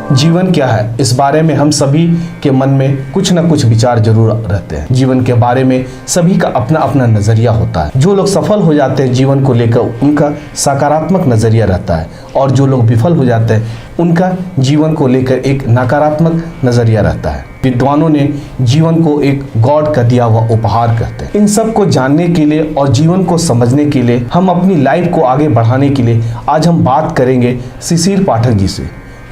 जीवन क्या है, इस बारे में हम सभी के मन में कुछ न कुछ विचार जरूर रहते हैं। जीवन के बारे में सभी का अपना अपना नजरिया होता है। जो लोग सफल हो जाते हैं जीवन को लेकर उनका सकारात्मक नजरिया रहता है, और जो लोग विफल हो जाते हैं उनका जीवन को लेकर एक नकारात्मक नजरिया रहता है। विद्वानों ने जीवन को एक गॉड का दिया हुआ उपहार कहते हैं। इन सब को जानने के लिए और जीवन को समझने के लिए, हम अपनी लाइफ को आगे बढ़ाने के लिए आज हम बात करेंगे शिशिर पाठक जी से,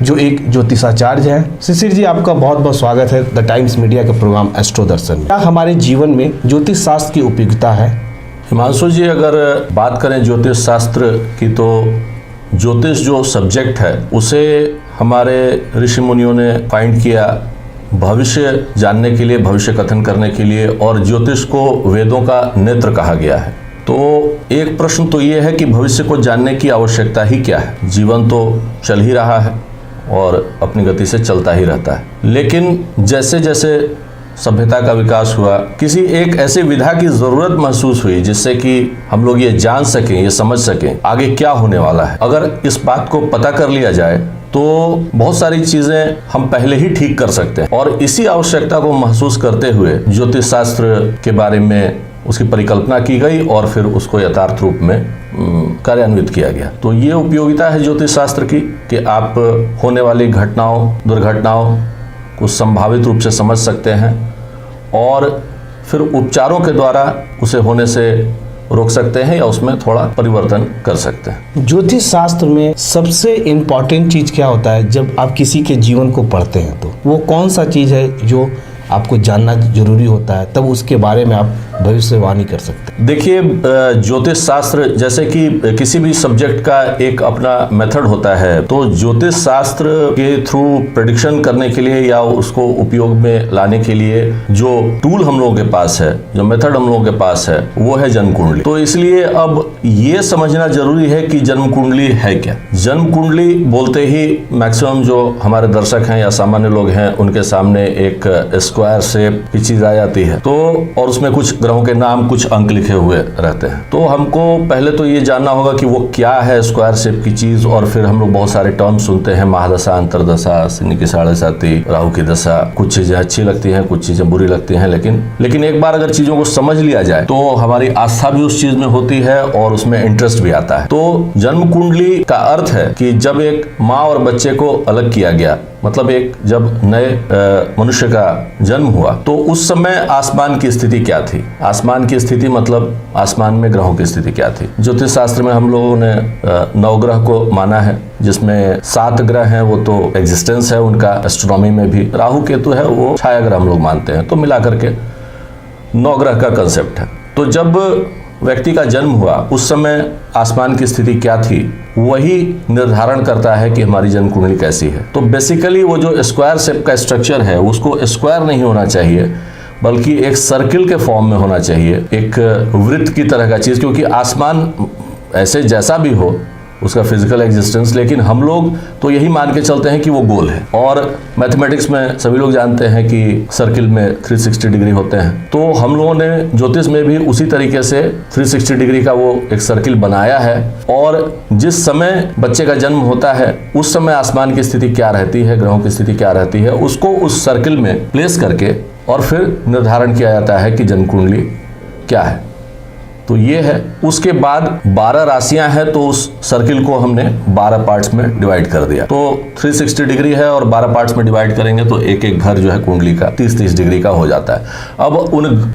जो एक ज्योतिषाचार्य हैं। शिशिर जी, आपका बहुत बहुत स्वागत है द टाइम्स मीडिया के प्रोग्राम एस्ट्रो दर्शन में। क्या हमारे जीवन में ज्योतिष शास्त्र की उपयोगिता है? हिमांशु जी, अगर बात करें ज्योतिष शास्त्र की, तो ज्योतिष जो सब्जेक्ट है उसे हमारे ऋषि मुनियों ने फाइंड किया भविष्य जानने के लिए, भविष्य कथन करने के लिए, और ज्योतिष को वेदों का नेत्र कहा गया है। तो एक प्रश्न तो ये है कि भविष्य को जानने की आवश्यकता ही क्या है? जीवन तो चल ही रहा है और अपनी गति से चलता ही रहता है, लेकिन जैसे जैसे सभ्यता का विकास हुआ, किसी एक ऐसे विधा की ज़रूरत महसूस हुई जिससे कि हम लोग ये जान सकें, ये समझ सकें आगे क्या होने वाला है। अगर इस बात को पता कर लिया जाए तो बहुत सारी चीज़ें हम पहले ही ठीक कर सकते हैं, और इसी आवश्यकता को महसूस करते हुए ज्योतिष शास्त्र के बारे में उसकी परिकल्पना की गई और फिर उसको यथार्थ रूप में कार्यान्वित किया गया। तो ये उपयोगिता है ज्योतिष शास्त्र की कि आप होने वाली घटनाओं, दुर्घटनाओं को संभावित रूप से समझ सकते हैं और फिर उपचारों के द्वारा उसे होने से रोक सकते हैं या उसमें थोड़ा परिवर्तन कर सकते हैं। ज्योतिष शास्त्र में सबसे इम्पॉर्टेंट चीज़ क्या होता है जब आप किसी के जीवन को पढ़ते हैं? तो वो कौन सा चीज़ है जो आपको जानना जरूरी होता है, तब उसके बारे में आप भविष्यवाणी कर सकते हैं? देखिए, ज्योतिष शास्त्र जैसे कि किसी भी सब्जेक्ट का एक अपना मेथड होता है, तो ज्योतिष शास्त्र के थ्रू प्रेडिक्शन करने के लिए या उसको उपयोग में लाने के लिए जो टूल हम लोगों के पास है, जो मेथड हम लोगों के पास है, वो है जन्म कुंडली। तो इसलिए अब ये समझना जरूरी है कि जन्म कुंडली है क्या। जन्म कुंडली बोलते ही मैक्सिमम जो हमारे दर्शक हैं या सामान्य लोग हैं उनके सामने एक स्क्वायर शेप की चीज आ जाती है, तो और उसमें कुछ ग्रहों के नाम, कुछ अंक लिखे हुए रहते हैं। तो हमको पहले तो ये जानना होगा कि वो क्या है स्क्वायर शेप की चीज, और फिर हम लोग बहुत सारे टर्म सुनते हैं, महादशा, अंतरदशा, शनि की 7.5, राहु की दशा। कुछ चीजें अच्छी लगती हैं, कुछ चीजें बुरी लगती हैं, लेकिन एक बार अगर चीजों को समझ लिया जाए तो हमारी आस्था भी उस चीज में होती है और उसमें इंटरेस्ट भी आता है। तो जन्म कुंडली का अर्थ है कि जब एक माँ और बच्चे को अलग किया गया, मतलब एक जब नए मनुष्य का जन्म हुआ, तो उस समय आसमान की स्थिति क्या थी। आसमान की स्थिति मतलब आसमान में ग्रहों की स्थिति क्या थी। ज्योतिष शास्त्र में हम लोगों ने नवग्रह को माना है, जिसमें 7 ग्रह हैं, वो तो एग्जिस्टेंस है उनका। एस्ट्रोनॉमी में भी राहु केतु है, वो छाया ग्रह हम लोग मानते हैं। तो मिला करके 9 ग्रह का कंसेप्ट है। तो जब व्यक्ति का जन्म हुआ उस समय आसमान की स्थिति क्या थी, वही निर्धारण करता है कि हमारी जन्म कुंडली कैसी है। तो बेसिकली वो जो स्क्वायर शेप का स्ट्रक्चर है उसको स्क्वायर नहीं होना चाहिए, बल्कि एक सर्किल के फॉर्म में होना चाहिए, एक वृत्त की तरह का चीज, क्योंकि आसमान ऐसे जैसा भी हो उसका फिजिकल एग्जिस्टेंस, लेकिन हम लोग तो यही मान के चलते हैं कि वो गोल है। और मैथमेटिक्स में सभी लोग जानते हैं कि सर्किल में 360 डिग्री होते हैं। तो हम लोगों ने ज्योतिष में भी उसी तरीके से 360 डिग्री का वो एक सर्किल बनाया है, और जिस समय बच्चे का जन्म होता है उस समय आसमान की स्थिति क्या रहती है, ग्रहों की स्थिति क्या रहती है, उसको उस सर्किल में प्लेस करके और फिर निर्धारण किया जाता है कि जन्म कुंडली क्या है। तो ये है। उसके बाद 12 राशियां हैं, तो उस सर्किल को हमने 12 पार्ट्स में डिवाइड कर दिया। तो 360 डिग्री है और 12 पार्ट्स में डिवाइड करेंगे तो एक एक घर जो है कुंडली का 30-30 डिग्री का हो जाता है। अब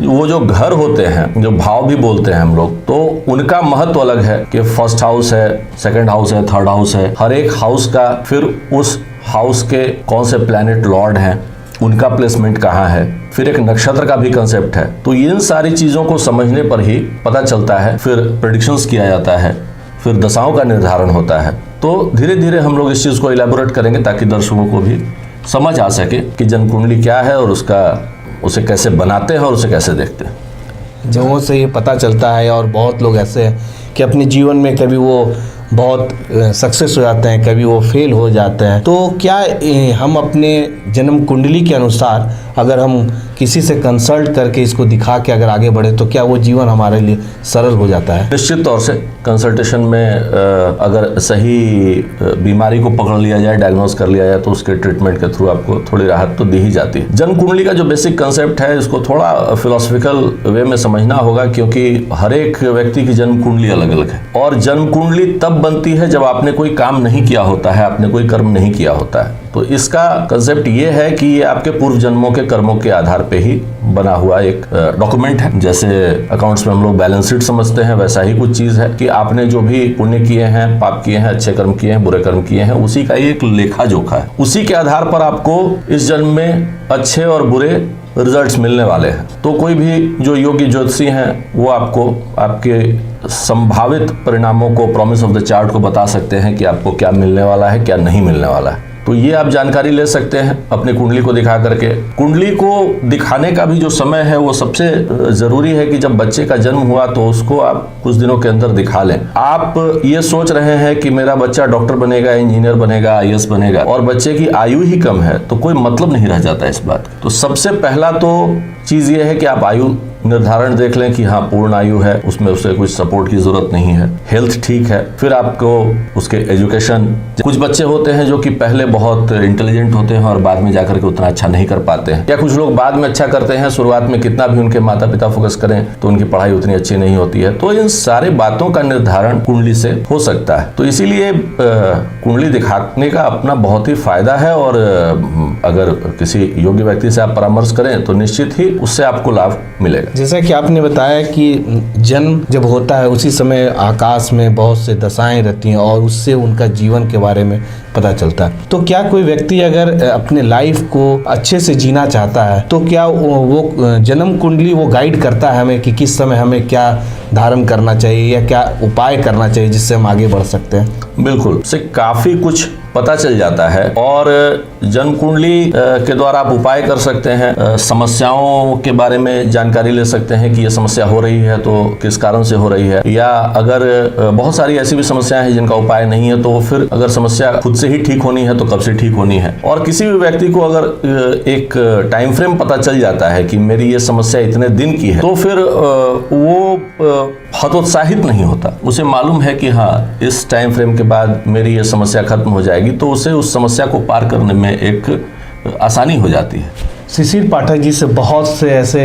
वो जो घर होते हैं, जो भाव भी बोलते हैं हम लोग, तो उनका महत्व अलग है कि फर्स्ट हाउस है, सेकेंड हाउस है, थर्ड हाउस है। हर एक हाउस का फिर उस हाउस के कौन से प्लैनेट लॉर्ड हैं, उनका प्लेसमेंट कहाँ है, फिर एक नक्षत्र का भी कंसेप्ट है। तो इन सारी चीजों को समझने पर ही पता चलता है, फिर प्रेडिक्शंस किया जाता है, फिर दशाओं का निर्धारण होता है। तो धीरे धीरे हम लोग इस चीज को इलेबोरेट करेंगे ताकि दर्शकों को भी समझ आ सके कि जन्म कुंडली क्या है और उसे कैसे बनाते हैं और उसे कैसे देखते हैं। जगहों से ये पता चलता है, और बहुत लोग ऐसे हैं कि अपने जीवन में कभी वो बहुत सक्सेस हो जाते हैं, कभी वो फेल हो जाते हैं। तो क्या हम अपने जन्म कुंडली के अनुसार अगर हम किसी से कंसल्ट करके इसको दिखा के अगर आगे बढ़े तो क्या वो जीवन हमारे लिए सरल हो जाता है? निश्चित तौर से कंसल्टेशन में अगर सही बीमारी को पकड़ लिया जाए, डायग्नोज कर लिया जाए, तो उसके ट्रीटमेंट के थ्रू आपको थोड़ी राहत तो दी ही जाती है। जन्म कुंडली का जो बेसिक कंसेप्ट है इसको थोड़ा फिलोसफिकल वे में समझना होगा, क्योंकि हर एक व्यक्ति की जन्म कुंडली अलग अलग है और जन्म कुंडली तब बनती है जब आपने कोई काम नहीं किया होता है, आपने कोई कर्म नहीं किया होता है। तो इसका कंसेप्ट ये है कि ये आपके पूर्व जन्मों के कर्मों के आधार पे ही बना हुआ एक डॉक्यूमेंट है। जैसे अकाउंट्स में हम लोग बैलेंस शीट समझते हैं, वैसा ही कुछ चीज है कि आपने जो भी पुण्य किए हैं, पाप किए हैं, अच्छे कर्म किए हैं, बुरे कर्म किए हैं, उसी का एक लेखा जोखा है। उसी के आधार पर आपको इस जन्म में अच्छे और बुरे रिजल्ट्स मिलने वाले हैं। तो कोई भी जो योगी ज्योतिषी हैं वो आपको आपके संभावित परिणामों को, प्रॉमिस ऑफ द चार्ट को बता सकते हैं कि आपको क्या मिलने वाला है, क्या नहीं मिलने वाला है। तो ये आप जानकारी ले सकते हैं अपनी कुंडली को दिखा करके। कुंडली को दिखाने का भी जो समय है वो सबसे जरूरी है कि जब बच्चे का जन्म हुआ तो उसको आप कुछ दिनों के अंदर दिखा लें। आप ये सोच रहे हैं कि मेरा बच्चा डॉक्टर बनेगा, इंजीनियर बनेगा, IAS बनेगा, और बच्चे की आयु ही कम है, तो कोई मतलब नहीं रह जाता इस बात। तो सबसे पहला तो चीज ये है कि आप आयु निर्धारण देख लें कि हाँ पूर्ण आयु है, उसमें उसे कुछ सपोर्ट की जरूरत नहीं है, हेल्थ ठीक है। फिर आपको उसके एजुकेशन, कुछ बच्चे होते हैं जो कि पहले बहुत इंटेलिजेंट होते हैं और बाद में जाकर के उतना अच्छा नहीं कर पाते हैं, या कुछ लोग बाद में अच्छा करते हैं, शुरुआत में कितना भी उनके माता पिता फोकस करें तो उनकी पढ़ाई उतनी अच्छी नहीं होती है। तो इन सारे बातों का निर्धारण कुंडली से हो सकता है। तो इसीलिए कुंडली दिखाने का अपना बहुत ही फायदा है, और अगर किसी योग्य व्यक्ति से आप परामर्श करें तो निश्चित ही उससे आपको लाभ मिलेगा। जैसा कि आपने बताया कि जन्म जब होता है उसी समय आकाश में बहुत से दशाएं रहती हैं और उससे उनका जीवन के बारे में पता चलता है। तो क्या कोई व्यक्ति अगर अपने लाइफ को अच्छे से जीना चाहता है तो क्या वो जन्म कुंडली वो गाइड करता है हमें कि किस समय हमें क्या धारण करना चाहिए या क्या उपाय करना चाहिए जिससे हम आगे बढ़ सकते हैं? बिल्कुल, उससे काफी कुछ पता चल जाता है, और जन्म कुंडली के द्वारा आप उपाय कर सकते हैं, समस्याओं के बारे में जानकारी ले सकते हैं कि ये समस्या हो रही है तो किस कारण से हो रही है, या अगर बहुत सारी ऐसी भी समस्याएं हैं जिनका उपाय नहीं है तो फिर अगर समस्या खुद से ही ठीक होनी है तो कब से ठीक होनी है। और किसी भी व्यक्ति को अगर एक टाइम फ्रेम पता चल जाता है कि मेरी ये समस्या इतने दिन की है, तो फिर वो हतोत्साहित नहीं होता। उसे मालूम है कि हाँ इस टाइम फ्रेम के बाद मेरी ये समस्या खत्म हो जाएगी, तो उसे उस समस्या को पार करने में एक आसानी हो जाती है। शिशिर पाठक जी से बहुत से ऐसे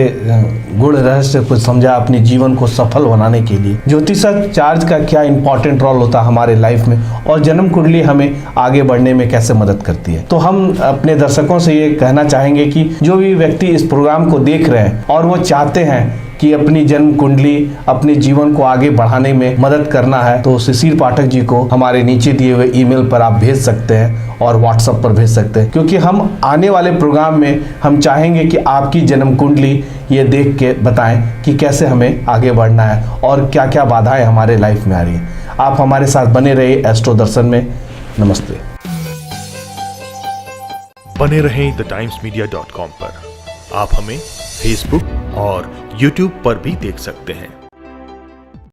गुण रहस्य कुछ समझा अपने जीवन को सफल बनाने के लिए। ज्योतिषाचार्य का क्या इंपॉर्टेंट रोल होता है हमारे लाइफ में, और जन्म कुंडली हमें आगे बढ़ने में कैसे मदद करती है। तो हम अपने दर्शकों से ये कहना चाहेंगे कि जो भी व्यक्ति इस प्रोग्राम को देख रहे हैं और वो चाहते हैं कि अपनी जन्म कुंडली अपने जीवन को आगे बढ़ाने में मदद करना है, तो शिशिर पाठक जी को हमारे नीचे दिए हुए ईमेल पर आप भेज सकते हैं और व्हाट्सएप पर भेज सकते हैं, क्योंकि हम आने वाले प्रोग्राम में हम चाहेंगे कि आपकी जन्म कुंडली ये देख के बताएं कि कैसे हमें आगे बढ़ना है और क्या क्या बाधाएं हमारे लाइफ में आ रही है। आप हमारे साथ बने रहिए एस्ट्रो दर्शन में। नमस्ते। बने रहें thetimesmedia.com पर। आप हमें फेसबुक और यूट्यूब पर भी देख सकते हैं।